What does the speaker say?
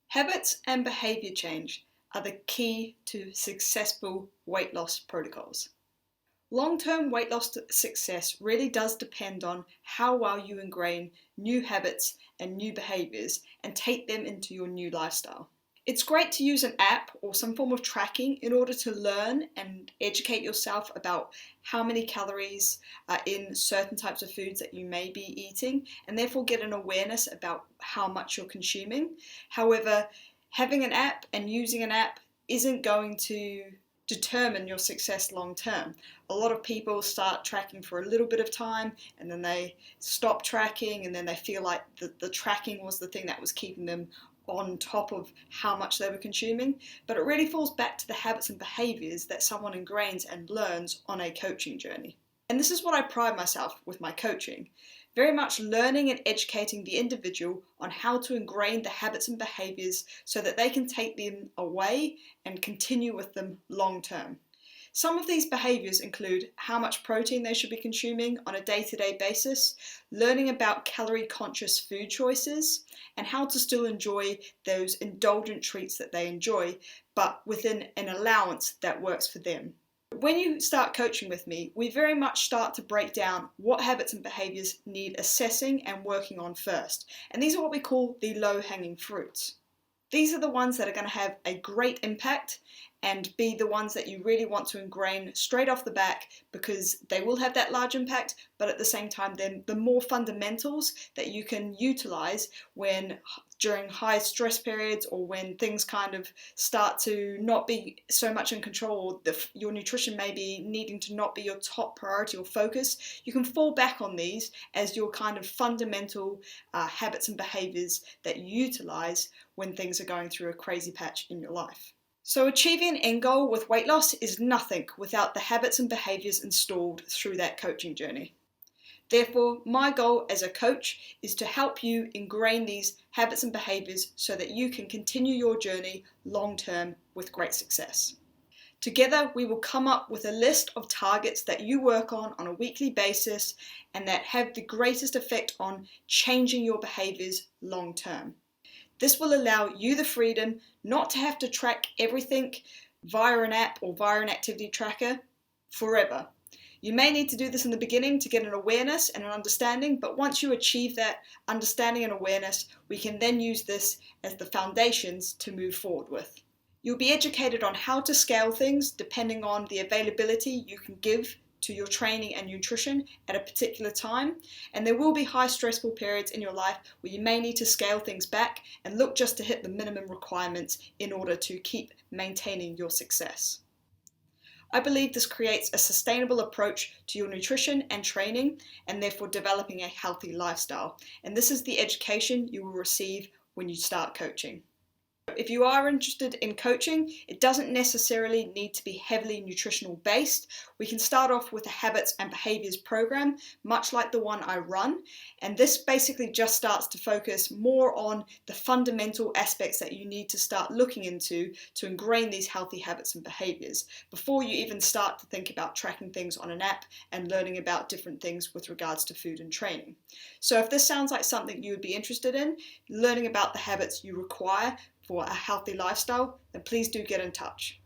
Habits and behaviour change are the key to successful weight loss protocols. Long-term weight loss success really does depend on how well you ingrain new habits and new behaviours and take them into your new lifestyle. It's great to use an app or some form of tracking in order to learn and educate yourself about how many calories are in certain types of foods that you may be eating, and therefore get an awareness about how much you're consuming. However, having an app and using an app isn't going to determine your success long term. A lot of people start tracking for a little bit of time and then they stop tracking, and then they feel like the tracking was the thing that was keeping them on top of how much they were consuming. But it really falls back to the habits and behaviours that someone ingrains and learns on a coaching journey. And this is what I pride myself with my coaching. Very much learning and educating the individual on how to ingrain the habits and behaviours so that they can take them away and continue with them long term. Some of these behaviours include how much protein they should be consuming on a day-to-day basis, learning about calorie-conscious food choices, and how to still enjoy those indulgent treats that they enjoy, but within an allowance that works for them. When you start coaching with me, we very much start to break down what habits and behaviours need assessing and working on first. And these are what we call the low-hanging fruits. These are the ones that are going to have a great impact and be the ones that you really want to ingrain straight off the back, because they will have that large impact, but at the same time then the more fundamentals that you can utilize when during high stress periods, or when things kind of start to not be so much in control, or your nutrition may be needing to not be your top priority or focus, you can fall back on these as your kind of fundamental habits and behaviors that you utilize when things are going through a crazy patch in your life. So achieving an end goal with weight loss is nothing without the habits and behaviours installed through that coaching journey. Therefore, my goal as a coach is to help you ingrain these habits and behaviours so that you can continue your journey long term with great success. Together, we will come up with a list of targets that you work on a weekly basis and that have the greatest effect on changing your behaviours long term. This will allow you the freedom not to have to track everything via an app or via an activity tracker forever. You may need to do this in the beginning to get an awareness and an understanding, but once you achieve that understanding and awareness, we can then use this as the foundations to move forward with. You'll be educated on how to scale things depending on the availability you can give to your training and nutrition at a particular time, and there will be high stressful periods in your life where you may need to scale things back and look just to hit the minimum requirements in order to keep maintaining your success. I believe this creates a sustainable approach to your nutrition and training, and therefore developing a healthy lifestyle. And this is the education you will receive when you start coaching. If you are interested in coaching, it doesn't necessarily need to be heavily nutritional based. We can start off with a habits and behaviours program, much like the one I run. And this basically just starts to focus more on the fundamental aspects that you need to start looking into to ingrain these healthy habits and behaviours before you even start to think about tracking things on an app and learning about different things with regards to food and training. So if this sounds like something you would be interested in, learning about the habits you require for a healthy lifestyle, then please do get in touch.